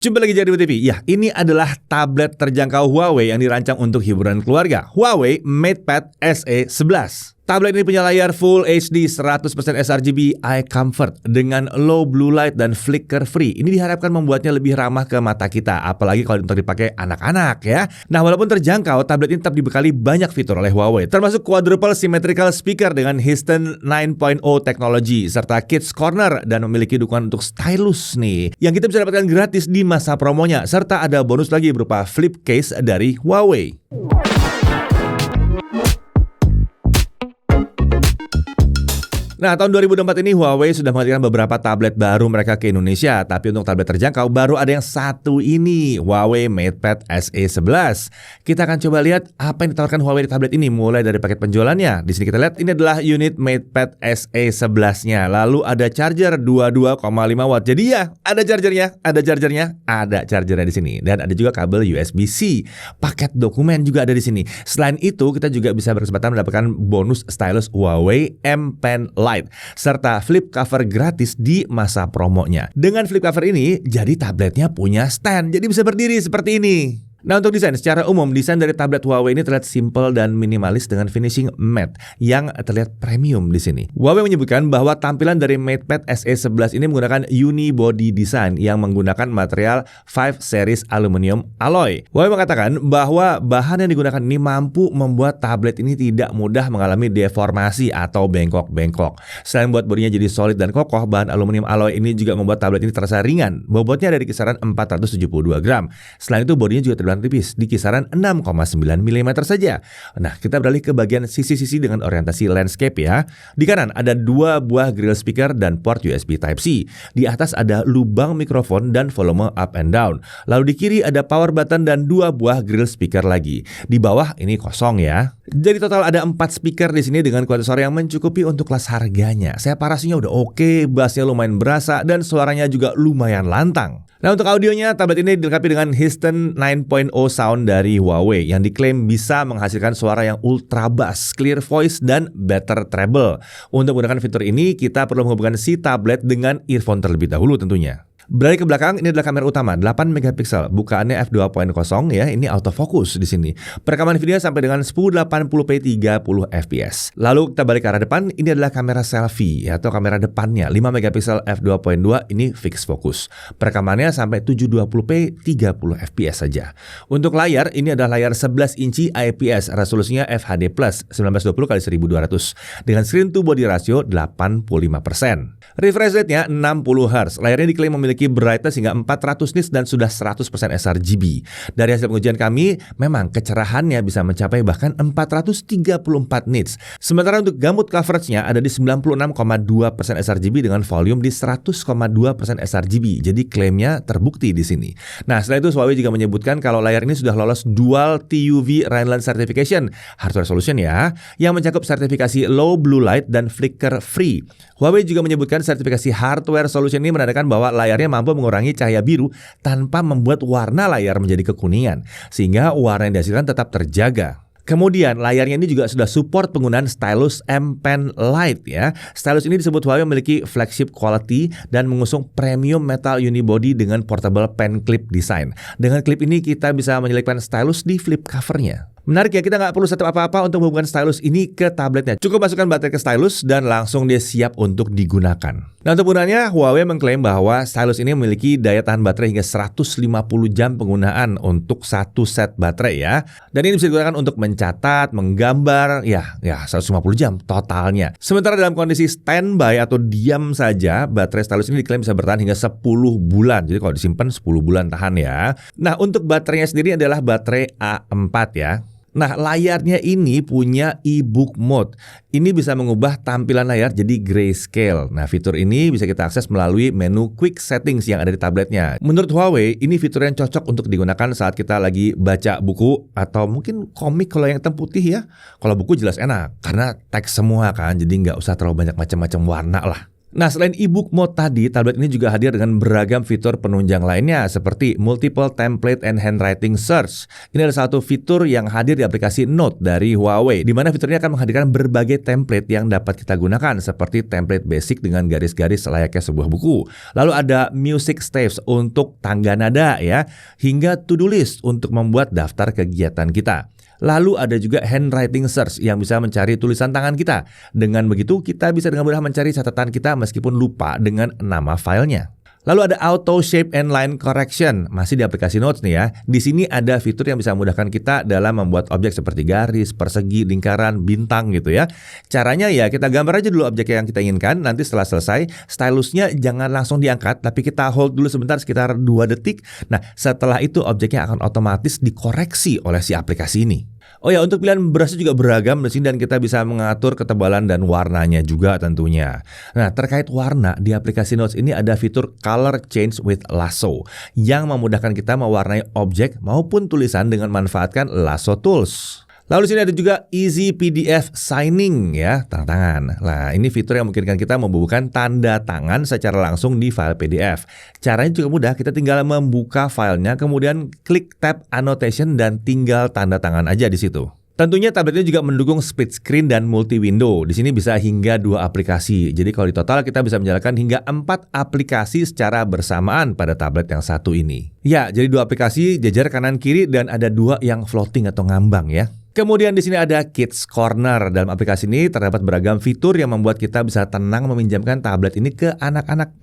Jumpa lagi jadi TV. Ya, ini adalah tablet terjangkau Huawei yang dirancang untuk hiburan keluarga. Huawei MatePad SE11. Tablet ini punya layar Full HD 100% sRGB Eye Comfort dengan low blue light dan flicker free. Ini diharapkan membuatnya lebih ramah ke mata kita, apalagi kalau untuk dipakai anak-anak ya. Nah, walaupun terjangkau, tablet ini tetap dibekali banyak fitur oleh Huawei, termasuk quadruple symmetrical speaker dengan Histon 9.0 teknologi serta Kids Corner dan memiliki dukungan untuk stylus nih, yang kita bisa dapatkan gratis di masa promonya, serta ada bonus lagi berupa flip case dari Huawei. Nah, tahun 2024 ini Huawei sudah menghadirkan beberapa tablet baru mereka ke Indonesia. Tapi untuk tablet terjangkau baru ada yang satu ini, Huawei MatePad SE11. Kita akan coba lihat apa yang ditawarkan Huawei di tablet ini, mulai dari paket penjualannya. Di sini kita lihat ini adalah unit MatePad SE11-nya. Lalu ada charger 22,5 watt. Jadi ya, ada chargernya di sini. Dan ada juga kabel USB-C. Paket dokumen juga ada di sini. Selain itu, kita juga bisa berkesempatan mendapatkan bonus stylus Huawei M Pen Lite serta flip cover gratis di masa promonya. Dengan flip cover ini, jadi tabletnya punya stand, jadi bisa berdiri seperti ini. Nah, untuk desain, secara umum desain dari tablet Huawei ini terlihat simple dan minimalis dengan finishing matte yang terlihat premium di sini. Huawei menyebutkan bahwa tampilan dari MatePad SE11 ini menggunakan unibody design yang menggunakan material 5 series aluminium alloy. Huawei mengatakan bahwa bahan yang digunakan ini mampu membuat tablet ini tidak mudah mengalami deformasi atau bengkok-bengkok. Selain buat bodinya jadi solid dan kokoh, bahan aluminium alloy ini juga membuat tablet ini terasa ringan. Bobotnya dari kisaran 472 gram. Selain itu, bodinya juga tipis di kisaran 6,9 mm saja. Nah, kita beralih ke bagian sisi-sisi dengan orientasi landscape ya. Di kanan ada 2 buah grill speaker dan port USB Type-C. Di atas ada lubang mikrofon dan volume up and down. Lalu di kiri ada power button dan 2 buah grill speaker lagi. Di bawah ini kosong ya. Jadi total ada 4 speaker di sini dengan kualitas suara yang mencukupi untuk kelas harganya. Separasinya udah oke, bassnya lumayan berasa dan suaranya juga lumayan lantang. Nah, untuk audionya, tablet ini dilengkapi dengan Histon 9.0 sound dari Huawei yang diklaim bisa menghasilkan suara yang ultra bass, clear voice, dan better treble. Untuk menggunakan fitur ini, kita perlu menghubungkan si tablet dengan earphone terlebih dahulu tentunya. Beralih ke belakang, ini adalah kamera utama 8 megapiksel, bukaannya f2.0 ya, ini autofocus di sini. Perekaman video sampai dengan 1080p 30 fps. Lalu kita balik ke arah depan, ini adalah kamera selfie atau kamera depannya 5 megapiksel f2.2, ini fix focus. Perekamannya sampai 720p 30 fps saja. Untuk layar, ini adalah layar 11 inci IPS, resolusinya FHD+ 1920x1200 dengan screen to body ratio 85%. Refresh rate-nya 60 Hz. Layarnya diklaim memiliki brightness hingga 400 nits dan sudah 100% sRGB. Dari hasil pengujian kami, memang kecerahannya bisa mencapai bahkan 434 nits. Sementara untuk gamut coveragenya ada di 96,2% sRGB dengan volume di 100,2% sRGB. Jadi klaimnya terbukti di sini. Nah, setelah itu Huawei juga menyebutkan kalau layar ini sudah lolos Dual TUV Rhineland Certification Hardware Solution ya, yang mencakup sertifikasi Low Blue Light dan Flicker Free. Huawei juga menyebutkan sertifikasi Hardware Solution ini menandakan bahwa layarnya mampu mengurangi cahaya biru tanpa membuat warna layar menjadi kekuningan, sehingga warna yang dihasilkan tetap terjaga. Kemudian layarnya ini juga sudah support penggunaan stylus M Pen Lite ya. Stylus ini disebut Huawei memiliki flagship quality dan mengusung premium metal unibody dengan portable pen clip design. Dengan klip ini kita bisa menyelipkan stylus di flip covernya. Menarik ya, kita nggak perlu setup apa-apa untuk menghubungkan stylus ini ke tabletnya. Cukup masukkan baterai ke stylus dan langsung dia siap untuk digunakan. Nah, untuk penggunaannya, Huawei mengklaim bahwa stylus ini memiliki daya tahan baterai hingga 150 jam penggunaan untuk satu set baterai ya. Dan ini bisa digunakan untuk mencatat, menggambar, ya 150 jam totalnya. Sementara dalam kondisi standby atau diam saja, baterai stylus ini diklaim bisa bertahan hingga 10 bulan. Jadi kalau disimpan 10 bulan tahan ya. Nah, untuk baterainya sendiri adalah baterai A4 ya. Nah, layarnya ini punya e-book mode. Ini bisa mengubah tampilan layar jadi grayscale. Nah, fitur ini bisa kita akses melalui menu quick settings yang ada di tabletnya. Menurut Huawei, ini fitur yang cocok untuk digunakan saat kita lagi baca buku atau mungkin komik kalau yang hitam putih ya. Kalau buku jelas enak, karena teks semua kan, jadi nggak usah terlalu banyak macam-macam warna lah. Nah, selain e-book mode tadi, tablet ini juga hadir dengan beragam fitur penunjang lainnya seperti multiple template and handwriting search. Ini adalah satu fitur yang hadir di aplikasi Note dari Huawei, di mana fitur ini akan menghadirkan berbagai template yang dapat kita gunakan seperti template basic dengan garis-garis layaknya sebuah buku. Lalu ada music steps untuk tangga nada ya, hingga to-do list untuk membuat daftar kegiatan kita. Lalu ada juga handwriting search yang bisa mencari tulisan tangan kita. Dengan begitu kita bisa dengan mudah mencari catatan kita meskipun lupa dengan nama filenya. Lalu ada auto shape and line correction, masih di aplikasi Notes nih ya. Di sini ada fitur yang bisa memudahkan kita dalam membuat objek seperti garis, persegi, lingkaran, bintang gitu ya. Caranya ya kita gambar aja dulu objek yang kita inginkan, nanti setelah selesai stylusnya jangan langsung diangkat, tapi kita hold dulu sebentar sekitar 2 detik. Nah, setelah itu objeknya akan otomatis dikoreksi oleh si aplikasi ini. Oh ya, untuk pilihan brush juga beragam di sini dan kita bisa mengatur ketebalan dan warnanya juga tentunya. Nah, terkait warna di aplikasi Notes ini ada fitur Color Change with Lasso yang memudahkan kita mewarnai objek maupun tulisan dengan manfaatkan Lasso Tools. Lalu di sini ada juga Easy PDF Signing ya, tanda tangan. Nah, ini fitur yang memungkinkan kita membubuhkan tanda tangan secara langsung di file PDF. Caranya juga mudah, kita tinggal membuka filenya, kemudian klik tab annotation dan tinggal tanda tangan aja di situ. Tentunya tablet ini juga mendukung split screen dan multi window. Di sini bisa hingga 2 aplikasi. Jadi kalau di total kita bisa menjalankan hingga 4 aplikasi secara bersamaan pada tablet yang satu ini. Ya, jadi 2 aplikasi jejer kanan kiri dan ada 2 yang floating atau ngambang ya. Kemudian di sini ada Kids Corner. Dalam aplikasi ini terdapat beragam fitur yang membuat kita bisa tenang meminjamkan tablet ini ke anak-anak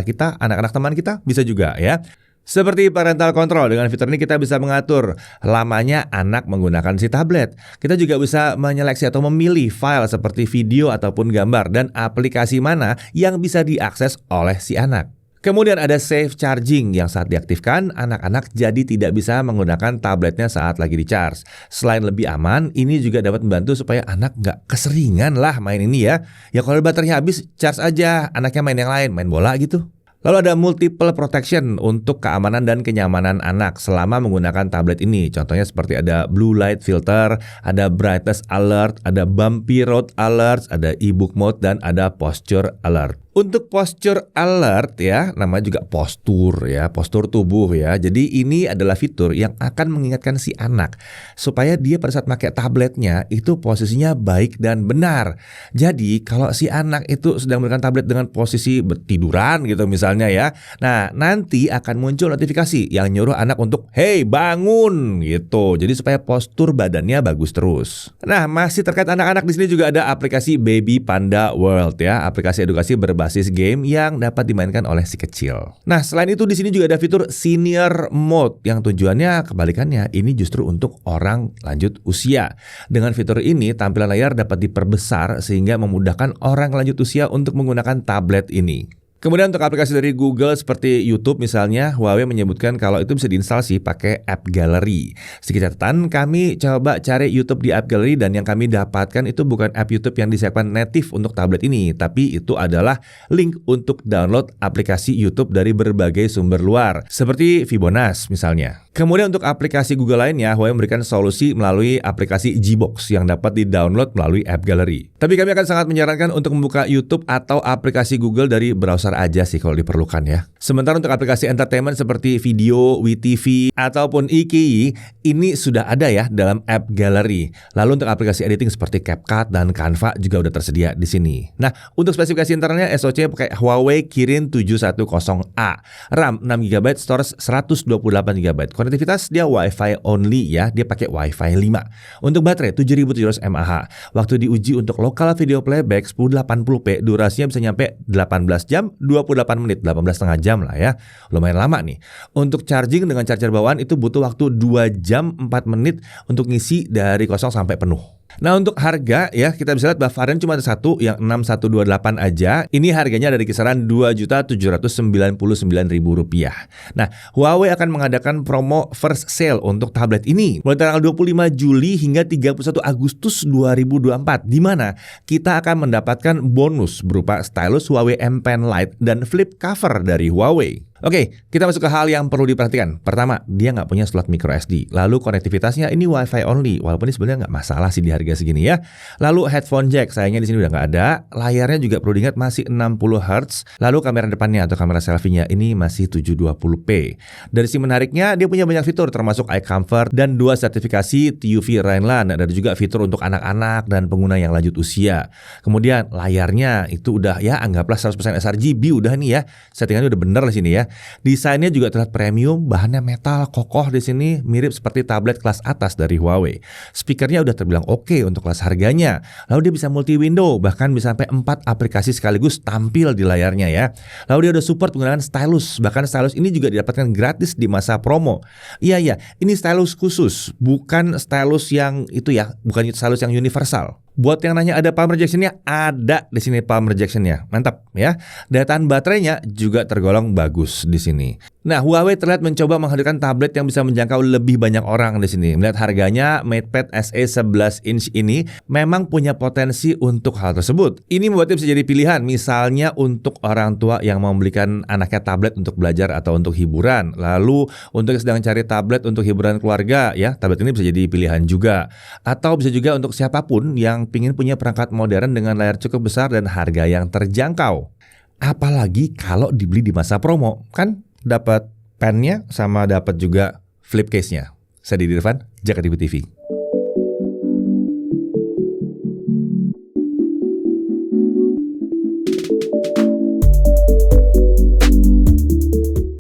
kita, anak-anak teman kita bisa juga ya. Seperti parental control, dengan fitur ini kita bisa mengatur lamanya anak menggunakan si tablet. Kita juga bisa menyeleksi atau memilih file seperti video ataupun gambar dan aplikasi mana yang bisa diakses oleh si anak. Kemudian ada safe charging yang saat diaktifkan, anak-anak jadi tidak bisa menggunakan tabletnya saat lagi di-charge. Selain lebih aman, ini juga dapat membantu supaya anak nggak keseringan lah main ini ya. Ya kalau baterainya habis, charge aja, anaknya main yang lain, main bola gitu. Lalu ada multiple protection untuk keamanan dan kenyamanan anak selama menggunakan tablet ini. Contohnya seperti ada blue light filter, ada brightness alert, ada bumpy road alert, ada e-book mode, dan ada posture alert. Untuk posture alert ya, namanya juga postur ya, postur tubuh ya. Jadi ini adalah fitur yang akan mengingatkan si anak supaya dia pada saat pakai tabletnya itu posisinya baik dan benar. Jadi kalau si anak itu sedang menggunakan tablet dengan posisi tiduran gitu misalnya ya, nah nanti akan muncul notifikasi yang nyuruh anak untuk hey bangun gitu. Jadi supaya postur badannya bagus terus. Nah, masih terkait anak-anak, di sini juga ada aplikasi Baby Panda World ya, aplikasi edukasi berbasis game yang dapat dimainkan oleh si kecil. Nah, selain itu di sini juga ada fitur Senior Mode yang tujuannya kebalikannya, ini justru untuk orang lanjut usia. Dengan fitur ini tampilan layar dapat diperbesar sehingga memudahkan orang lanjut usia untuk menggunakan tablet ini. Kemudian untuk aplikasi dari Google seperti YouTube misalnya, Huawei menyebutkan kalau itu bisa diinstalasi pakai App Gallery. Sedikit catatan, kami coba cari YouTube di App Gallery dan yang kami dapatkan itu bukan app YouTube yang disiapkan native untuk tablet ini, tapi itu adalah link untuk download aplikasi YouTube dari berbagai sumber luar, seperti Fibonacci misalnya. Kemudian untuk aplikasi Google lainnya, Huawei memberikan solusi melalui aplikasi Gbox yang dapat di-download melalui App Gallery. Tapi kami akan sangat menyarankan untuk membuka YouTube atau aplikasi Google dari browser aja sih kalau diperlukan ya. Sementara untuk aplikasi entertainment seperti Video, WeTV, ataupun iQIYI, ini sudah ada ya dalam App Gallery. Lalu untuk aplikasi editing seperti CapCut dan Canva juga udah tersedia di sini. Nah, untuk spesifikasi internalnya SoC pakai Huawei Kirin 710A, RAM 6GB, storage 128GB. Konektivitas dia Wi-Fi only ya, dia pakai Wi-Fi 5. Untuk baterai 7700 mAh. Waktu diuji untuk lokal video playback 1080p, durasinya bisa nyampe 18 jam 28 menit, 18,5 jam lah ya. Lumayan lama nih. Untuk charging dengan charger bawaan itu butuh waktu 2 jam 4 menit untuk ngisi dari kosong sampai penuh. Nah, untuk harga ya, kita bisa lihat bahwa varian cuma ada satu yang 6128 aja. Ini harganya dari kisaran Rp2.799.000. Nah, Huawei akan mengadakan promo first sale untuk tablet ini mulai tanggal 25 Juli hingga 31 Agustus 2024, di mana kita akan mendapatkan bonus berupa stylus Huawei M Pen Lite dan flip cover dari Huawei. Oke, kita masuk ke hal yang perlu diperhatikan. Pertama, dia nggak punya slot micro SD. Lalu konektivitasnya ini Wi-Fi only, walaupun ini sebenarnya nggak masalah sih di harga segini ya. Lalu headphone jack, sayangnya di sini udah nggak ada. Layarnya juga perlu diingat masih 60 Hz. Lalu kamera depannya atau kamera selfie-nya ini masih 720p. Dari sisi menariknya, dia punya banyak fitur termasuk eye comfort dan 2 sertifikasi TÜV Rheinland. Ada juga fitur untuk anak-anak dan pengguna yang lanjut usia. Kemudian layarnya itu udah ya anggaplah 100% sRGB udah nih ya. Settingannya udah bener di sini ya. Desainnya juga terlihat premium, bahannya metal kokoh di sini, mirip seperti tablet kelas atas dari Huawei. Speakernya udah terbilang oke untuk kelas harganya. Lalu dia bisa multi window, bahkan bisa sampai 4 aplikasi sekaligus tampil di layarnya ya. Lalu dia udah support penggunaan stylus, bahkan stylus ini juga didapatkan gratis di masa promo. Iya, ini stylus khusus, bukan stylus yang itu ya, bukan stylus yang universal. Buat yang nanya ada palm rejection-nya, ada di sini palm rejection-nya. Mantap ya. Daya tahan baterainya juga tergolong bagus di sini. Nah, Huawei terlihat mencoba menghadirkan tablet yang bisa menjangkau lebih banyak orang di sini. Melihat harganya, MatePad SE 11 inch ini memang punya potensi untuk hal tersebut. Ini membuatnya bisa jadi pilihan, misalnya untuk orang tua yang mau membelikan anaknya tablet untuk belajar atau untuk hiburan. Lalu untuk yang sedang cari tablet untuk hiburan keluarga, ya tablet ini bisa jadi pilihan juga. Atau bisa juga untuk siapapun yang ingin punya perangkat modern dengan layar cukup besar dan harga yang terjangkau. Apalagi kalau dibeli di masa promo, kan dapat pennya sama dapat juga flip case-nya. Saya Didi Irfan, Jakarta TV.